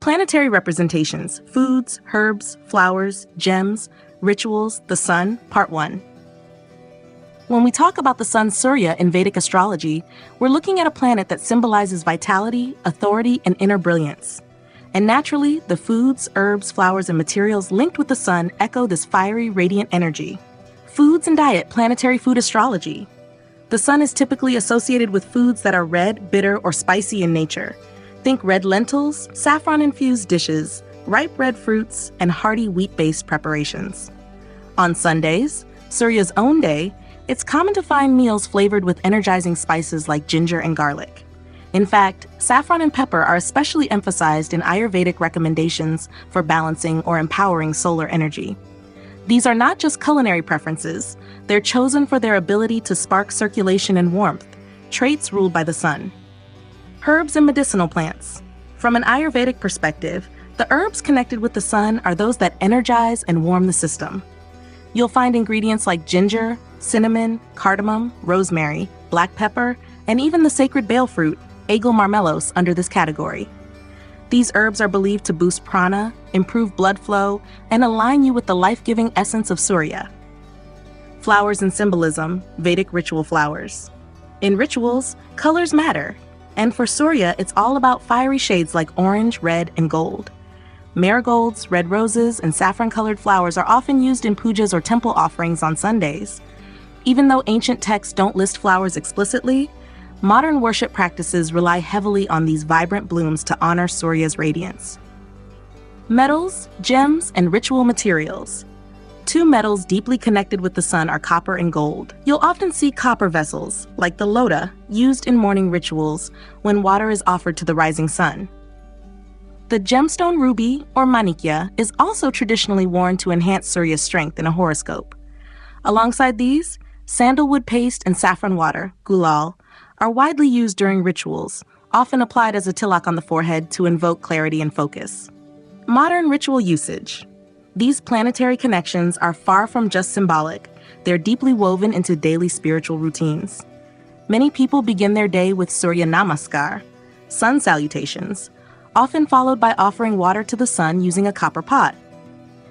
Planetary representations, foods, herbs, flowers, gems, rituals, the sun, Part 1. When we talk about the sun Surya in Vedic astrology, we're looking at a planet that symbolizes vitality, authority, and inner brilliance. And naturally, the foods, herbs, flowers, and materials linked with the sun echo this fiery, radiant energy. Foods and diet, planetary food astrology. The sun is typically associated with foods that are red, bitter, or spicy in nature. Think red lentils, saffron-infused dishes, ripe red fruits, and hearty wheat-based preparations. On Sundays, Surya's own day, it's common to find meals flavored with energizing spices like ginger and garlic. In fact, saffron and pepper are especially emphasized in Ayurvedic recommendations for balancing or empowering solar energy. These are not just culinary preferences, they're chosen for their ability to spark circulation and warmth, traits ruled by the sun. Herbs and medicinal plants. From an Ayurvedic perspective, the herbs connected with the sun are those that energize and warm the system. You'll find ingredients like ginger, cinnamon, cardamom, rosemary, black pepper, and even the sacred bale fruit, Aigul marmelos, under this category. These herbs are believed to boost prana, improve blood flow, and align you with the life-giving essence of Surya. Flowers and symbolism, Vedic ritual flowers. In rituals, colors matter, and for Surya, it's all about fiery shades like orange, red, and gold. Marigolds, red roses, and saffron-colored flowers are often used in pujas or temple offerings on Sundays. Even though ancient texts don't list flowers explicitly, modern worship practices rely heavily on these vibrant blooms to honor Surya's radiance. Metals, gems, and ritual materials. Two metals deeply connected with the sun are copper and gold. You'll often see copper vessels, like the lota, used in morning rituals when water is offered to the rising sun. The gemstone ruby, or manikya, is also traditionally worn to enhance Surya's strength in a horoscope. Alongside these, sandalwood paste and saffron water, gulal, are widely used during rituals, often applied as a tilak on the forehead to invoke clarity and focus. Modern ritual usage. These planetary connections are far from just symbolic, they're deeply woven into daily spiritual routines. Many people begin their day with Surya Namaskar, sun salutations, often followed by offering water to the sun using a copper pot.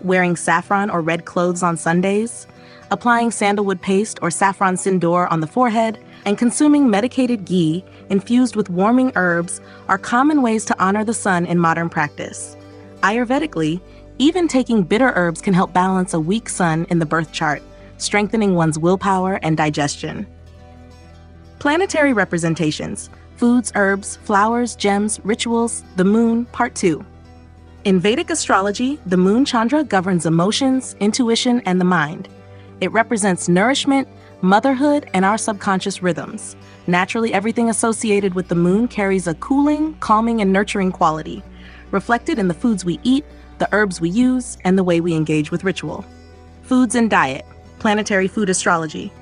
Wearing saffron or red clothes on Sundays, applying sandalwood paste or saffron sindoor on the forehead, and consuming medicated ghee infused with warming herbs are common ways to honor the sun in modern practice. Ayurvedically, even taking bitter herbs can help balance a weak sun in the birth chart, strengthening one's willpower and digestion. Planetary representations, foods, herbs, flowers, gems, rituals, the moon, Part 2. In Vedic astrology, the moon Chandra governs emotions, intuition, and the mind. It represents nourishment, motherhood, and our subconscious rhythms. Naturally, everything associated with the moon carries a cooling, calming, and nurturing quality, reflected in the foods we eat, the herbs we use, and the way we engage with ritual. Foods and diet, planetary food astrology.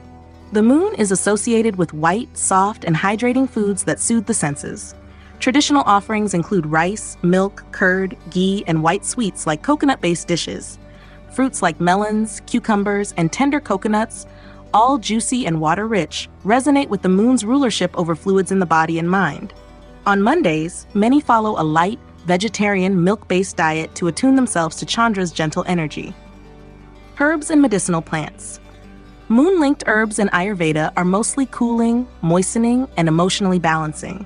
The moon is associated with white, soft, and hydrating foods that soothe the senses. Traditional offerings include rice, milk, curd, ghee, and white sweets like coconut-based dishes. Fruits like melons, cucumbers, and tender coconuts, all juicy and water-rich, resonate with the moon's rulership over fluids in the body and mind. On Mondays, many follow a light, vegetarian, milk-based diet to attune themselves to Chandra's gentle energy. Herbs and medicinal plants. Moon-linked herbs in Ayurveda are mostly cooling, moistening, and emotionally balancing.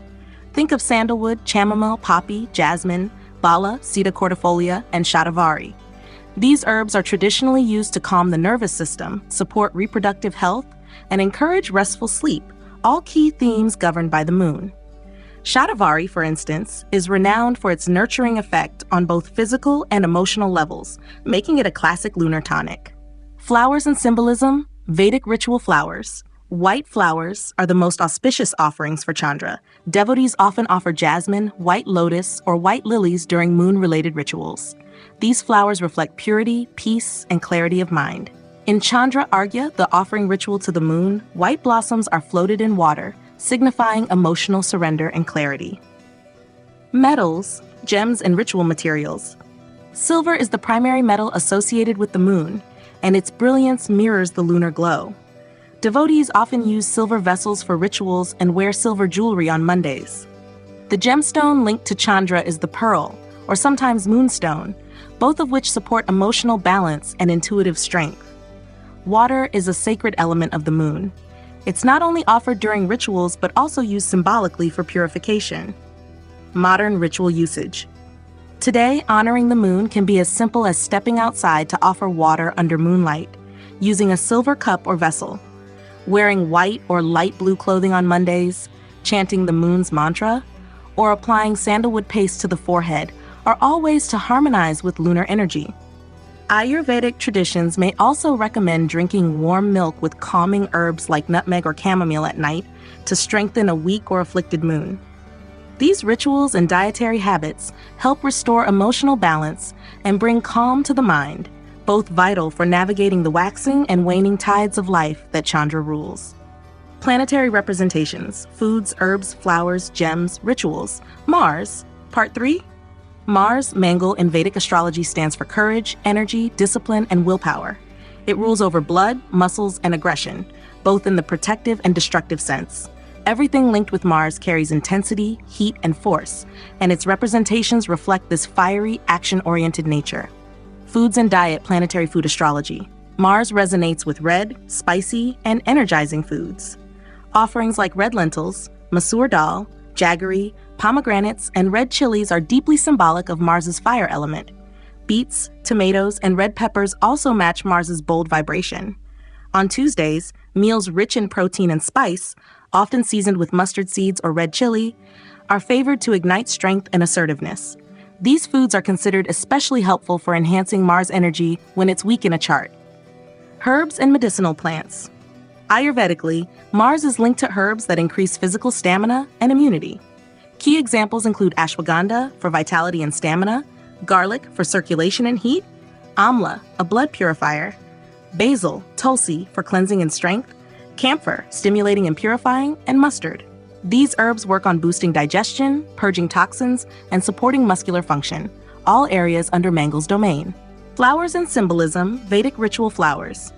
Think of sandalwood, chamomile, poppy, jasmine, bala, Sita cordifolia, and shatavari. These herbs are traditionally used to calm the nervous system, support reproductive health, and encourage restful sleep, all key themes governed by the moon. Shatavari, for instance, is renowned for its nurturing effect on both physical and emotional levels, making it a classic lunar tonic. Flowers and symbolism, Vedic ritual flowers. White flowers are the most auspicious offerings for Chandra. Devotees often offer jasmine, white lotus, or white lilies during moon-related rituals. These flowers reflect purity, peace, and clarity of mind. In Surya Arghya, the offering ritual to the moon, white blossoms are floated in water, signifying emotional surrender and clarity. Metals, gems, and ritual materials. Silver is the primary metal associated with the moon, and its brilliance mirrors the lunar glow. Devotees often use silver vessels for rituals and wear silver jewelry on Mondays. The gemstone linked to Chandra is the pearl, or sometimes moonstone, both of which support emotional balance and intuitive strength. Water is a sacred element of the moon. It's not only offered during rituals but also used symbolically for purification. Modern ritual usage. Today, honoring the moon can be as simple as stepping outside to offer water under moonlight, using a silver cup or vessel, wearing white or light blue clothing on Mondays, chanting the moon's mantra, or applying sandalwood paste to the forehead are all ways to harmonize with lunar energy. Ayurvedic traditions may also recommend drinking warm milk with calming herbs like nutmeg or chamomile at night to strengthen a weak or afflicted moon. These rituals and dietary habits help restore emotional balance and bring calm to the mind, both vital for navigating the waxing and waning tides of life that Chandra rules. Planetary representations: foods, herbs, flowers, gems, rituals. Mars, Part 3. Mars, Mangala in Vedic astrology, stands for courage, energy, discipline, and willpower. It rules over blood, muscles, and aggression, both in the protective and destructive sense. Everything linked with Mars carries intensity, heat, and force, and its representations reflect this fiery, action-oriented nature. Foods and diet. Planetary food astrology. Mars resonates with red, spicy, and energizing foods. Offerings like red lentils, masoor dal, jaggery, pomegranates, and red chilies are deeply symbolic of Mars's fire element. Beets, tomatoes, and red peppers also match Mars's bold vibration. On Tuesdays, meals rich in protein and spice, often seasoned with mustard seeds or red chili, are favored to ignite strength and assertiveness. These foods are considered especially helpful for enhancing Mars energy when it's weak in a chart. Herbs and medicinal plants. Ayurvedically, Mars is linked to herbs that increase physical stamina and immunity. Key examples include ashwagandha for vitality and stamina, garlic for circulation and heat, amla, a blood purifier, basil, tulsi for cleansing and strength, camphor, stimulating and purifying, and mustard. These herbs work on boosting digestion, purging toxins, and supporting muscular function, all areas under Mangala's domain. Flowers and symbolism. Vedic ritual flowers.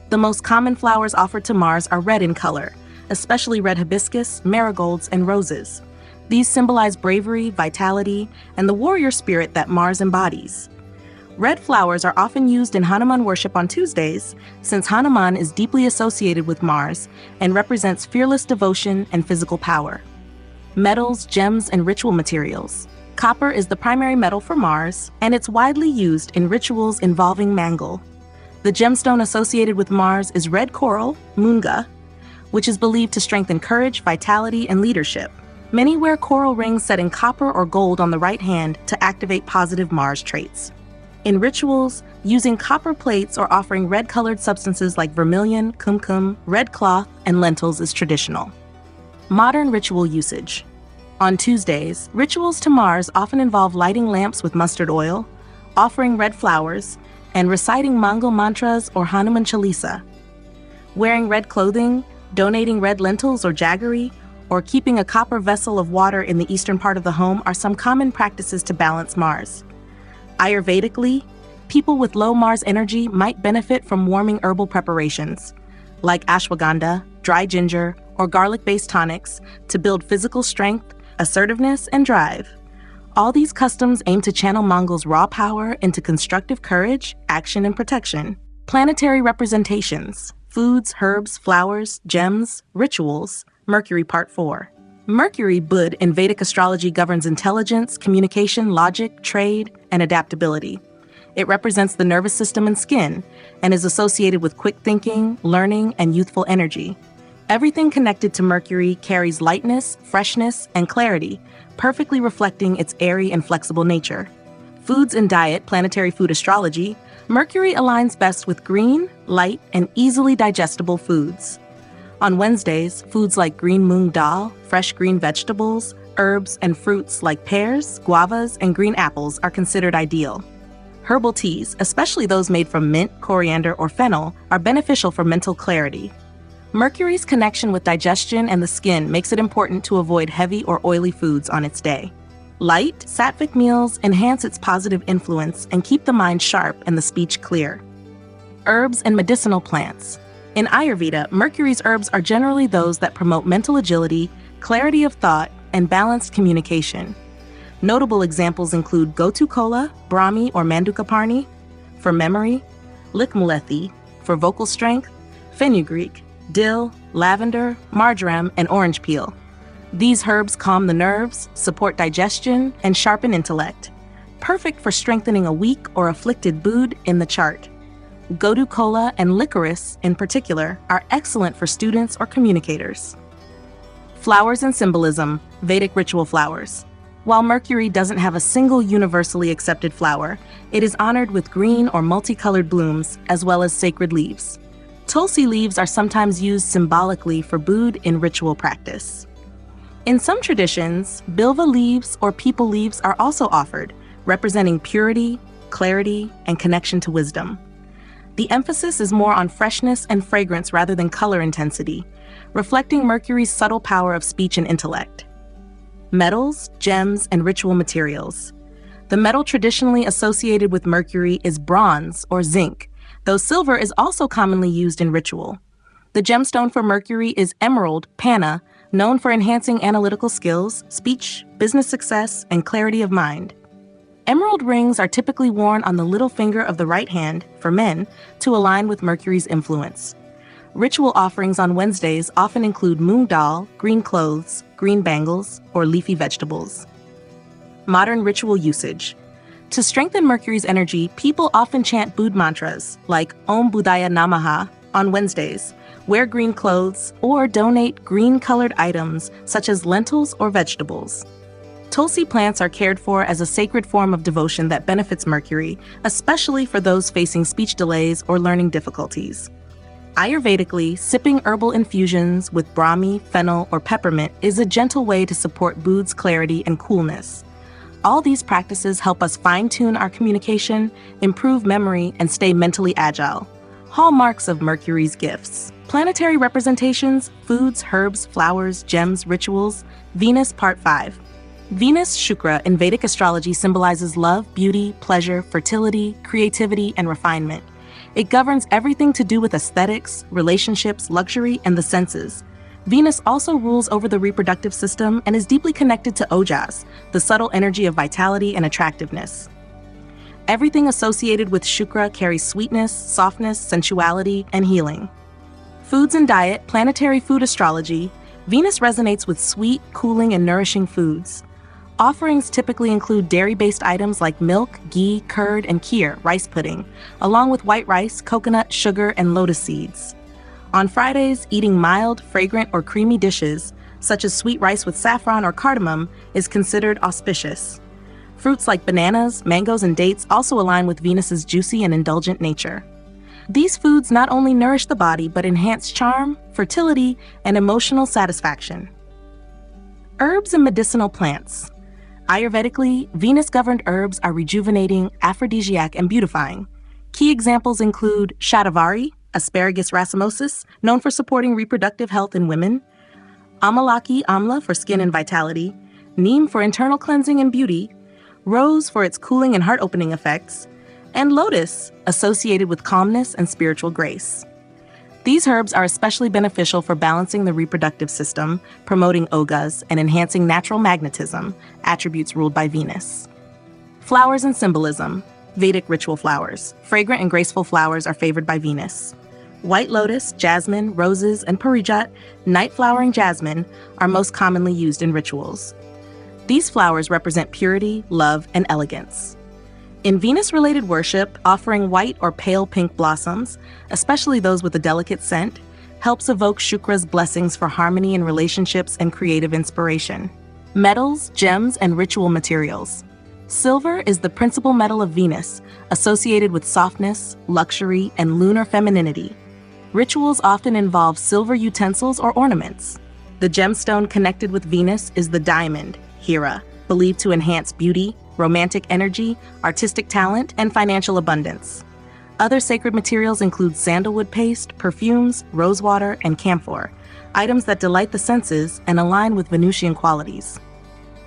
The most common flowers offered to Mars are red in color, especially red hibiscus, marigolds, and roses. These symbolize bravery, vitality, and the warrior spirit that Mars embodies. Red flowers are often used in Hanuman worship on Tuesdays, since Hanuman is deeply associated with Mars and represents fearless devotion and physical power. Metals, gems, and ritual materials. Copper is the primary metal for Mars, and it's widely used in rituals involving Mangala. The gemstone associated with Mars is red coral, Mangala, which is believed to strengthen courage, vitality, and leadership. Many wear coral rings set in copper or gold on the right hand to activate positive Mars traits. In rituals, using copper plates or offering red-colored substances like vermilion, kumkum, red cloth, and lentils is traditional. Modern ritual usage. On Tuesdays, rituals to Mars often involve lighting lamps with mustard oil, offering red flowers, and reciting Mangala mantras or Hanuman Chalisa. Wearing red clothing, donating red lentils or jaggery, or keeping a copper vessel of water in the eastern part of the home are some common practices to balance Mars. Ayurvedically, people with low Mars energy might benefit from warming herbal preparations, like ashwagandha, dry ginger, or garlic-based tonics to build physical strength, assertiveness, and drive. All these customs aim to channel Mangala's raw power into constructive courage, action, and protection. Planetary representations. Foods, herbs, flowers, gems, rituals. Mercury, Part 4. Mercury, Bud, in Vedic astrology governs intelligence, communication, logic, trade, and adaptability. It represents the nervous system and skin, and is associated with quick thinking, learning, and youthful energy. Everything connected to Mercury carries lightness, freshness, and clarity, perfectly reflecting its airy and flexible nature. Foods and diet. Planetary food astrology. Mercury aligns best with green, light, and easily digestible foods. On Wednesdays, foods like green moong dal, fresh green vegetables, herbs, and fruits like pears, guavas, and green apples are considered ideal. Herbal teas, especially those made from mint, coriander, or fennel, are beneficial for mental clarity. Mercury's connection with digestion and the skin makes it important to avoid heavy or oily foods on its day. Light, sattvic meals enhance its positive influence and keep the mind sharp and the speech clear. Herbs and medicinal plants. In Ayurveda, Mercury's herbs are generally those that promote mental agility, clarity of thought, and balanced communication. Notable examples include Gotu kola, Brahmi or Mandukaparni for memory, Likmulethi for vocal strength, fenugreek, dill, lavender, marjoram, and orange peel. These herbs calm the nerves, support digestion, and sharpen intellect. Perfect for strengthening a weak or afflicted Bud in the chart. Gotu kola and licorice, in particular, are excellent for students or communicators. Flowers and symbolism, Vedic ritual flowers. While Mercury doesn't have a single universally accepted flower, it is honored with green or multicolored blooms, as well as sacred leaves. Tulsi leaves are sometimes used symbolically for Bud in ritual practice. In some traditions, bilva leaves or peepal leaves are also offered, representing purity, clarity, and connection to wisdom. The emphasis is more on freshness and fragrance rather than color intensity, reflecting Mercury's subtle power of speech and intellect. Metals, gems, and ritual materials. The metal traditionally associated with Mercury is bronze or zinc, though silver is also commonly used in ritual. The gemstone for Mercury is emerald, panna, known for enhancing analytical skills, speech, business success, and clarity of mind. Emerald rings are typically worn on the little finger of the right hand, for men, to align with Mercury's influence. Ritual offerings on Wednesdays often include moong dal, green clothes, green bangles, or leafy vegetables. Modern ritual usage. To strengthen Mercury's energy, people often chant Bud mantras like Om Buddhaya Namaha on Wednesdays, wear green clothes, or donate green-colored items such as lentils or vegetables. Tulsi plants are cared for as a sacred form of devotion that benefits Mercury, especially for those facing speech delays or learning difficulties. Ayurvedically, sipping herbal infusions with Brahmi, fennel, or peppermint is a gentle way to support Bud's clarity and coolness. All these practices help us fine-tune our communication, improve memory, and stay mentally agile. Hallmarks of Mercury's gifts. Planetary representations, foods, herbs, flowers, gems, rituals. Venus, Part 5. Venus Shukra in Vedic astrology symbolizes love, beauty, pleasure, fertility, creativity, and refinement. It governs everything to do with aesthetics, relationships, luxury, and the senses. Venus also rules over the reproductive system and is deeply connected to Ojas, the subtle energy of vitality and attractiveness. Everything associated with Shukra carries sweetness, softness, sensuality, and healing. Foods and diet, planetary food astrology. Venus resonates with sweet, cooling, and nourishing foods. Offerings typically include dairy-based items like milk, ghee, curd, and kheer, rice pudding, along with white rice, coconut, sugar, and lotus seeds. On Fridays, eating mild, fragrant, or creamy dishes, such as sweet rice with saffron or cardamom, is considered auspicious. Fruits like bananas, mangoes, and dates also align with Venus's juicy and indulgent nature. These foods not only nourish the body but enhance charm, fertility, and emotional satisfaction. Herbs and medicinal plants. Ayurvedically, Venus-governed herbs are rejuvenating, aphrodisiac, and beautifying. Key examples include shatavari, Asparagus racemosus, known for supporting reproductive health in women, Amalaki amla for skin and vitality, neem for internal cleansing and beauty, rose for its cooling and heart-opening effects, and lotus, associated with calmness and spiritual grace. These herbs are especially beneficial for balancing the reproductive system, promoting ogas, and enhancing natural magnetism, attributes ruled by Venus. Flowers and symbolism. Vedic ritual flowers. Fragrant and graceful flowers are favored by Venus. White lotus, jasmine, roses, and parijat, night-flowering jasmine, are most commonly used in rituals. These flowers represent purity, love, and elegance. In Venus-related worship, offering white or pale pink blossoms, especially those with a delicate scent, helps evoke Shukra's blessings for harmony in relationships and creative inspiration. Metals, gems, and ritual materials. Silver is the principal metal of Venus, associated with softness, luxury, and lunar femininity. Rituals often involve silver utensils or ornaments. The gemstone connected with Venus is the diamond, Hira, believed to enhance beauty, romantic energy, artistic talent, and financial abundance. Other sacred materials include sandalwood paste, perfumes, rosewater, and camphor, items that delight the senses and align with Venusian qualities.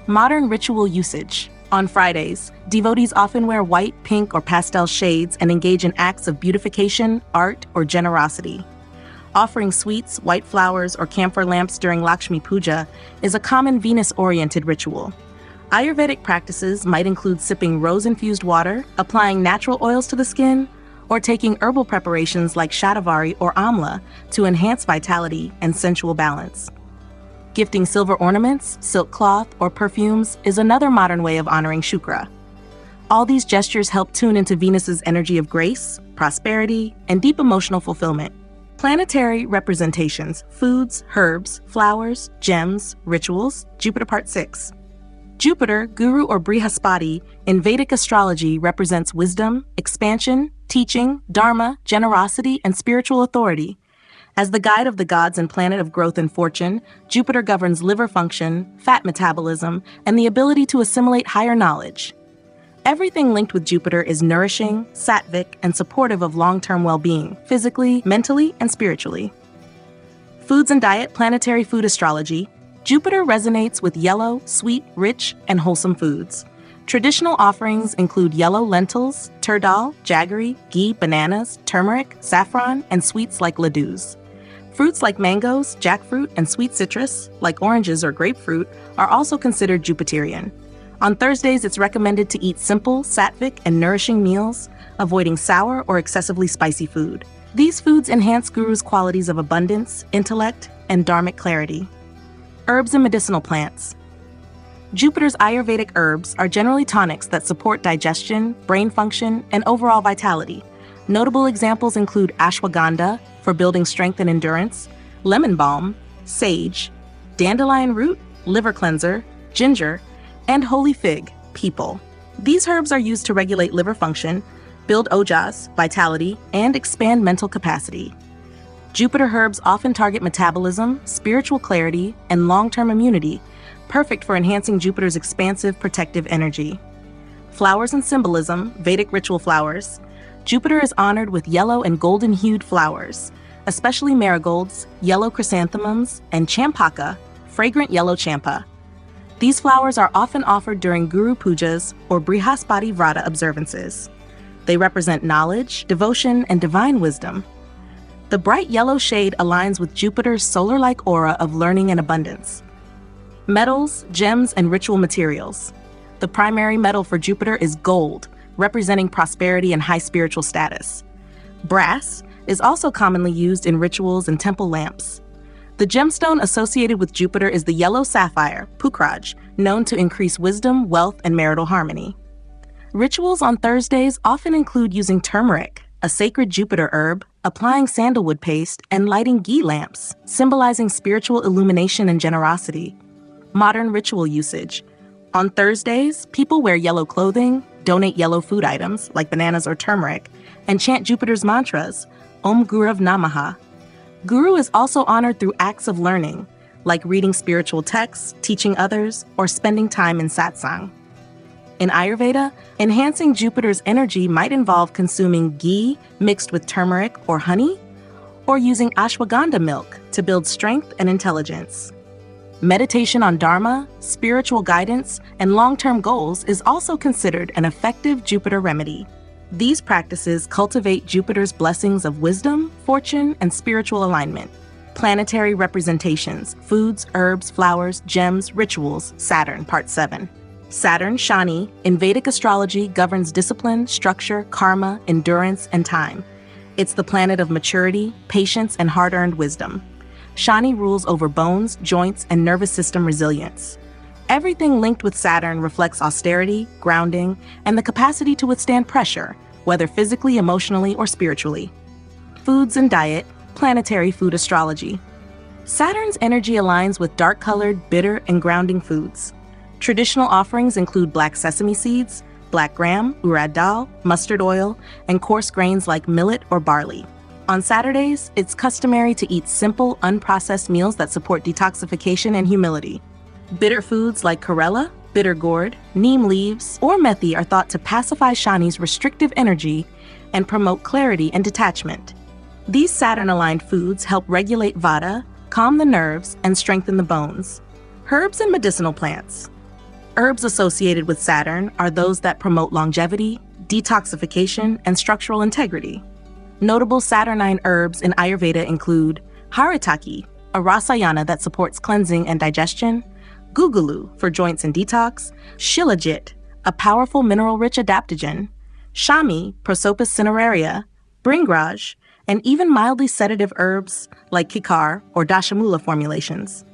Modern ritual usage. On Fridays, devotees often wear white, pink, or pastel shades and engage in acts of beautification, art, or generosity. Offering sweets, white flowers, or camphor lamps during Lakshmi Puja is a common Venus-oriented ritual. Ayurvedic practices might include sipping rose-infused water, applying natural oils to the skin, or taking herbal preparations like shatavari or amla to enhance vitality and sensual balance. Gifting silver ornaments, silk cloth, or perfumes is another modern way of honoring Shukra. All these gestures help tune into Venus's energy of grace, prosperity, and deep emotional fulfillment. Planetary representations: foods, herbs, flowers, gems, rituals. Jupiter Part 6. Jupiter, Guru or Brihaspati, in Vedic astrology represents wisdom, expansion, teaching, dharma, generosity, and spiritual authority. As the guide of the gods and planet of growth and fortune, Jupiter governs liver function, fat metabolism, and the ability to assimilate higher knowledge. Everything linked with Jupiter is nourishing, sattvic, and supportive of long-term well-being, physically, mentally, and spiritually. Foods and diet. Planetary food astrology. Jupiter resonates with yellow, sweet, rich, and wholesome foods. Traditional offerings include yellow lentils, tur dal, jaggery, ghee, bananas, turmeric, saffron, and sweets like ladoos. Fruits like mangoes, jackfruit, and sweet citrus, like oranges or grapefruit, are also considered Jupiterian. On Thursdays, it's recommended to eat simple, sattvic, and nourishing meals, avoiding sour or excessively spicy food. These foods enhance Guru's qualities of abundance, intellect, and dharmic clarity. Herbs and medicinal plants. Jupiter's Ayurvedic herbs are generally tonics that support digestion, brain function, and overall vitality. Notable examples include ashwagandha for building strength and endurance, lemon balm, sage, dandelion root, liver cleanser, ginger, and holy fig, people. These herbs are used to regulate liver function, build ojas, vitality, and expand mental capacity. Jupiter herbs often target metabolism, spiritual clarity, and long-term immunity, perfect for enhancing Jupiter's expansive, protective energy. Flowers and symbolism. Vedic ritual flowers. Jupiter is honored with yellow and golden-hued flowers, especially marigolds, yellow chrysanthemums, and champaka, fragrant yellow champa. These flowers are often offered during Guru Pujas or Brihaspati Vrata observances. They represent knowledge, devotion, and divine wisdom. The bright yellow shade aligns with Jupiter's solar-like aura of learning and abundance. Metals, gems, and ritual materials. The primary metal for Jupiter is gold, representing prosperity and high spiritual status. Brass is also commonly used in rituals and temple lamps. The gemstone associated with Jupiter is the yellow sapphire, pukraj, known to increase wisdom, wealth, and marital harmony. Rituals on Thursdays often include using turmeric, a sacred Jupiter herb, applying sandalwood paste, and lighting ghee lamps, symbolizing spiritual illumination and generosity. Modern ritual usage. On Thursdays, people wear yellow clothing, donate yellow food items, like bananas or turmeric, and chant Jupiter's mantras, Om Gurav Namaha. Guru is also honored through acts of learning, like reading spiritual texts, teaching others, or spending time in satsang. In Ayurveda, enhancing Jupiter's energy might involve consuming ghee mixed with turmeric or honey, or using ashwagandha milk to build strength and intelligence. Meditation on dharma, spiritual guidance, and long-term goals is also considered an effective Jupiter remedy. These practices cultivate Jupiter's blessings of wisdom, fortune, and spiritual alignment. Planetary representations. Foods, herbs, flowers, gems, rituals. Saturn, Part 7. Saturn, Shani, in Vedic astrology governs discipline, structure, karma, endurance, and time. It's the planet of maturity, patience, and hard-earned wisdom. Shani rules over bones, joints, and nervous system resilience. Everything linked with Saturn reflects austerity, grounding, and the capacity to withstand pressure, whether physically, emotionally, or spiritually. Foods and diet. Planetary food astrology. Saturn's energy aligns with dark-colored, bitter, and grounding foods. Traditional offerings include black sesame seeds, black gram, urad dal, mustard oil, and coarse grains like millet or barley. On Saturdays, it's customary to eat simple, unprocessed meals that support detoxification and humility. Bitter foods like Karela, bitter gourd, neem leaves, or methi are thought to pacify Shani's restrictive energy and promote clarity and detachment. These Saturn-aligned foods help regulate Vata, calm the nerves, and strengthen the bones. Herbs and medicinal plants. Herbs associated with Saturn are those that promote longevity, detoxification, and structural integrity. Notable Saturnine herbs in Ayurveda include Haritaki, a rasayana that supports cleansing and digestion, guggulu for joints and detox, shilajit, a powerful mineral-rich adaptogen, shami, Prosopis cineraria, bringraj, and even mildly sedative herbs like kikar or dashamula formulations.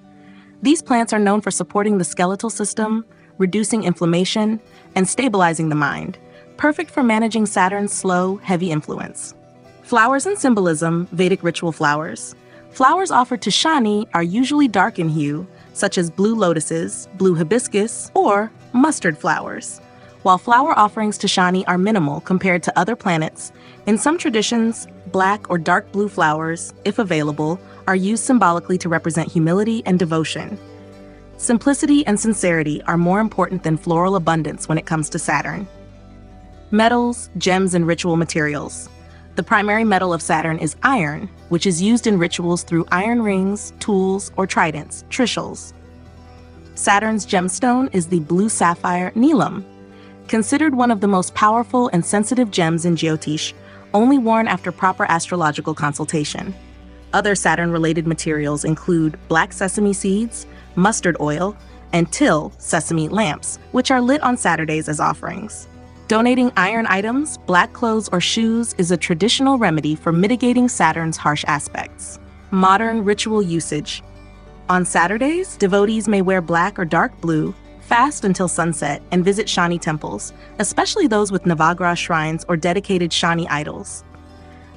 These plants are known for supporting the skeletal system, reducing inflammation, and stabilizing the mind, perfect for managing Saturn's slow, heavy influence. Flowers and symbolism, Vedic ritual flowers. Flowers offered to Shani are usually dark in hue, such as blue lotuses, blue hibiscus, or mustard flowers. While flower offerings to Shani are minimal compared to other planets, in some traditions, black or dark blue flowers, if available, are used symbolically to represent humility and devotion. Simplicity and sincerity are more important than floral abundance when it comes to Saturn. Metals, gems, and ritual materials. The primary metal of Saturn is iron, which is used in rituals through iron rings, tools, or tridents, trishul. Saturn's gemstone is the blue sapphire neelam, considered one of the most powerful and sensitive gems in Jyotish, only worn after proper astrological consultation. Other Saturn-related materials include black sesame seeds, mustard oil, and til sesame lamps, which are lit on Saturdays as offerings. Donating iron items, black clothes, or shoes is a traditional remedy for mitigating Saturn's harsh aspects. Modern ritual usage. On Saturdays, devotees may wear black or dark blue, fast until sunset, and visit Shani temples, especially those with Navagraha shrines or dedicated Shani idols.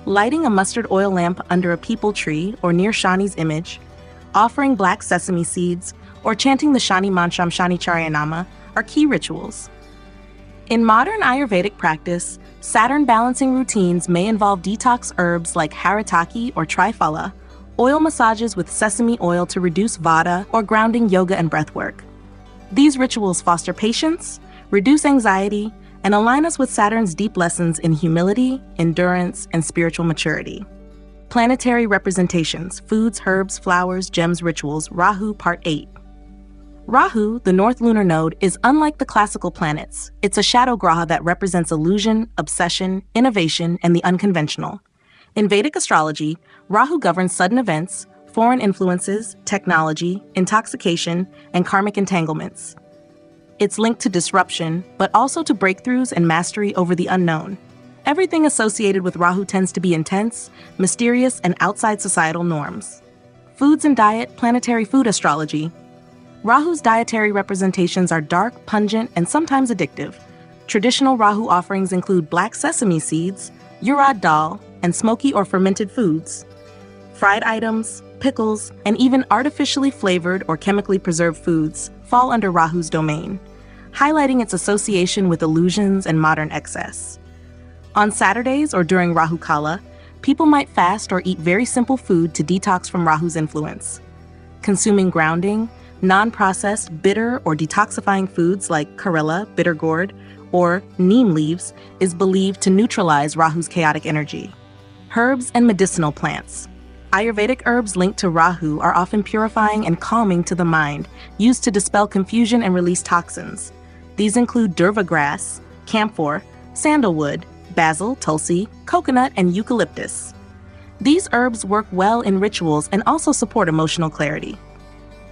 Lighting a mustard oil lamp under a peepal tree or near Shani's image, offering black sesame seeds, or chanting the Shani Mansham Shani Charyanama are key rituals. In modern Ayurvedic practice, Saturn balancing routines may involve detox herbs like haritaki or triphala, oil massages with sesame oil to reduce vata, or grounding yoga and breathwork. These rituals foster patience, reduce anxiety, and align us with Saturn's deep lessons in humility, endurance, and spiritual maturity. Planetary representations, foods, herbs, flowers, gems, rituals, Rahu Part 8. Rahu, the North Lunar Node, is unlike the classical planets. It's a shadow graha that represents illusion, obsession, innovation, and the unconventional. In Vedic astrology, Rahu governs sudden events, foreign influences, technology, intoxication, and karmic entanglements. It's linked to disruption, but also to breakthroughs and mastery over the unknown. Everything associated with Rahu tends to be intense, mysterious, and outside societal norms. Foods and diet, planetary food astrology. Rahu's dietary representations are dark, pungent, and sometimes addictive. Traditional Rahu offerings include black sesame seeds, urad dal, and smoky or fermented foods. Fried items, pickles, and even artificially flavored or chemically preserved foods fall under Rahu's domain, highlighting its association with illusions and modern excess. On Saturdays or during Rahu Kala, people might fast or eat very simple food to detox from Rahu's influence. Consuming grounding, non-processed, bitter, or detoxifying foods like Karela, bitter gourd, or neem leaves is believed to neutralize Rahu's chaotic energy. Herbs and medicinal plants. Ayurvedic herbs linked to Rahu are often purifying and calming to the mind, used to dispel confusion and release toxins. These include durva grass, camphor, sandalwood, basil, tulsi, coconut, and eucalyptus. These herbs work well in rituals and also support emotional clarity.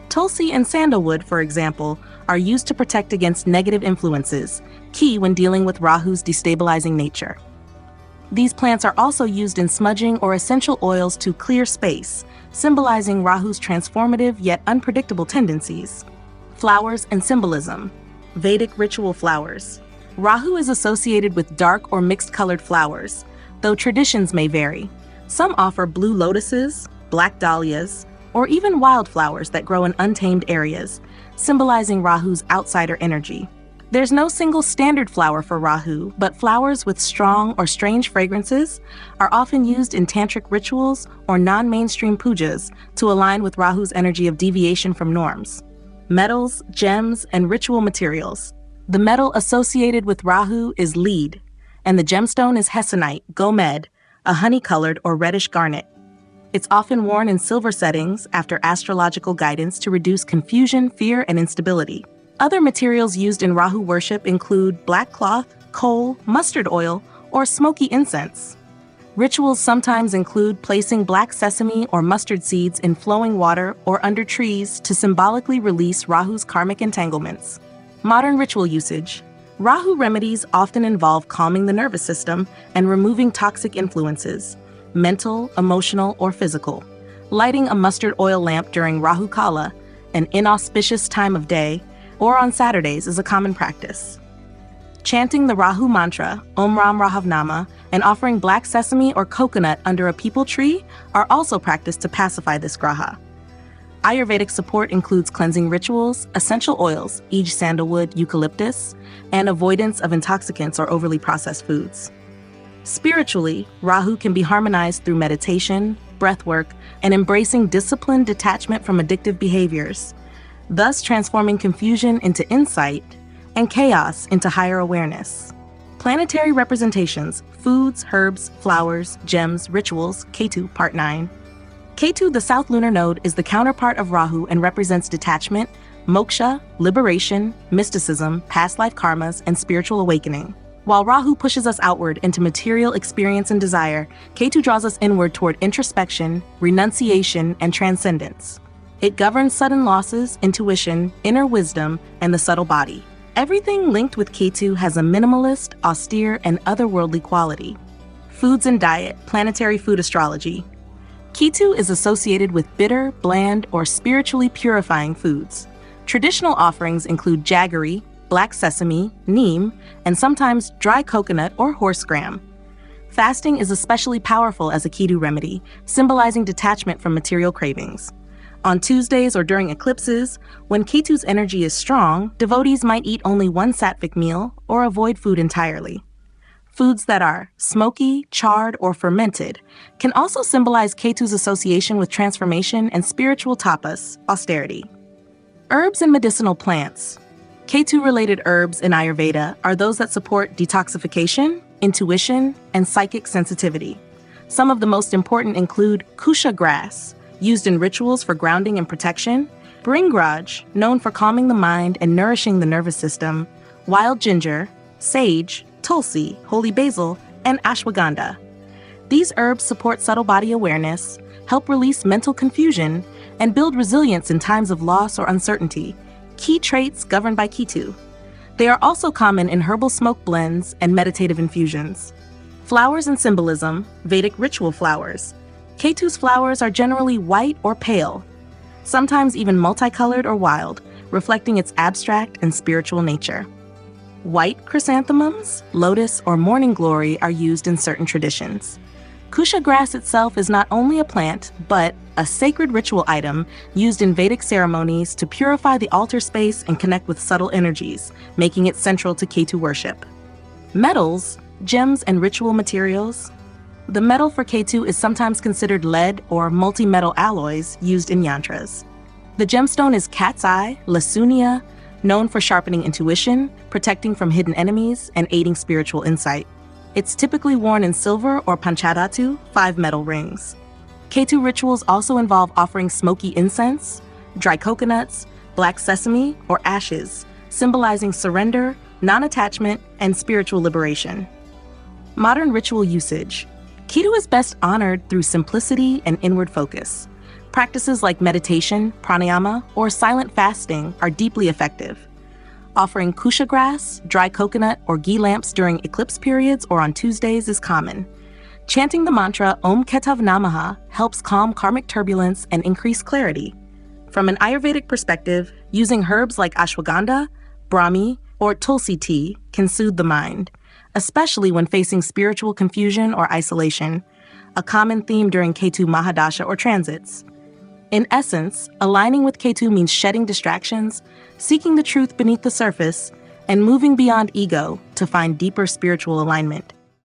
Tulsi and sandalwood, for example, are used to protect against negative influences, key when dealing with Rahu's destabilizing nature. These plants are also used in smudging or essential oils to clear space, symbolizing Rahu's transformative yet unpredictable tendencies. Flowers and symbolism. Vedic ritual flowers. Rahu is associated with dark or mixed-colored flowers, though traditions may vary. Some offer blue lotuses, black dahlias, or even wildflowers that grow in untamed areas, symbolizing Rahu's outsider energy. There's no single standard flower for Rahu, but flowers with strong or strange fragrances are often used in tantric rituals or non-mainstream pujas to align with Rahu's energy of deviation from norms. Metals, gems, and ritual materials. The metal associated with Rahu is lead, and the gemstone is hessonite, gomed, a honey-colored or reddish garnet. It's often worn in silver settings after astrological guidance to reduce confusion, fear, and instability. Other materials used in Rahu worship include black cloth, coal, mustard oil, or smoky incense. Rituals sometimes include placing black sesame or mustard seeds in flowing water or under trees to symbolically release Rahu's karmic entanglements. Modern ritual usage. Rahu remedies often involve calming the nervous system and removing toxic influences, mental, emotional, or physical. Lighting a mustard oil lamp during Rahu Kala, an inauspicious time of day, or on Saturdays is a common practice. Chanting the Rahu mantra, Om Ram Rahav Nama, and offering black sesame or coconut under a peepal tree are also practiced to pacify this graha. Ayurvedic support includes cleansing rituals, essential oils, e.g. sandalwood, eucalyptus, and avoidance of intoxicants or overly processed foods. Spiritually, Rahu can be harmonized through meditation, breathwork, and embracing disciplined detachment from addictive behaviors, thus transforming confusion into insight and chaos into higher awareness. Planetary representations, foods, herbs, flowers, gems, rituals, Ketu, Part 9. Ketu, the South Lunar Node, is the counterpart of Rahu and represents detachment, moksha, liberation, mysticism, past life karmas, and spiritual awakening. While Rahu pushes us outward into material experience and desire, Ketu draws us inward toward introspection, renunciation, and transcendence. It governs sudden losses, intuition, inner wisdom, and the subtle body. Everything linked with Ketu has a minimalist, austere, and otherworldly quality. Foods and diet, planetary food astrology. Ketu is associated with bitter, bland, or spiritually purifying foods. Traditional offerings include jaggery, black sesame, neem, and sometimes dry coconut or horse gram. Fasting is especially powerful as a Ketu remedy, symbolizing detachment from material cravings. On Tuesdays or during eclipses, when Ketu's energy is strong, devotees might eat only one sattvic meal or avoid food entirely. Foods that are smoky, charred, or fermented can also symbolize Ketu's association with transformation and spiritual tapas, austerity. Herbs and medicinal plants. Ketu-related herbs in Ayurveda are those that support detoxification, intuition, and psychic sensitivity. Some of the most important include kusha grass, used in rituals for grounding and protection, bringraj, known for calming the mind and nourishing the nervous system, wild ginger, sage, tulsi, holy basil, and ashwagandha. These herbs support subtle body awareness, help release mental confusion, and build resilience in times of loss or uncertainty, key traits governed by Ketu. They are also common in herbal smoke blends and meditative infusions. Flowers and symbolism, Vedic ritual flowers. Ketu's flowers are generally white or pale, sometimes even multicolored or wild, reflecting its abstract and spiritual nature. White chrysanthemums, lotus, or morning glory are used in certain traditions. Kusha grass itself is not only a plant, but a sacred ritual item used in Vedic ceremonies to purify the altar space and connect with subtle energies, making it central to Ketu worship. Metals, gems, and ritual materials. The metal for Ketu is sometimes considered lead or multi-metal alloys used in yantras. The gemstone is cat's eye, lasunia, known for sharpening intuition, protecting from hidden enemies, and aiding spiritual insight. It's typically worn in silver or panchadhatu, 5 metal rings. Ketu rituals also involve offering smoky incense, dry coconuts, black sesame, or ashes, symbolizing surrender, non-attachment, and spiritual liberation. Modern ritual usage. Ketu is best honored through simplicity and inward focus. Practices like meditation, pranayama, or silent fasting are deeply effective. Offering kusha grass, dry coconut, or ghee lamps during eclipse periods or on Tuesdays is common. Chanting the mantra Om Ketav Namaha helps calm karmic turbulence and increase clarity. From an Ayurvedic perspective, using herbs like ashwagandha, brahmi, or tulsi tea can soothe the mind, especially when facing spiritual confusion or isolation, a common theme during Ketu Mahadasha or transits. In essence, aligning with Ketu means shedding distractions, seeking the truth beneath the surface, and moving beyond ego to find deeper spiritual alignment.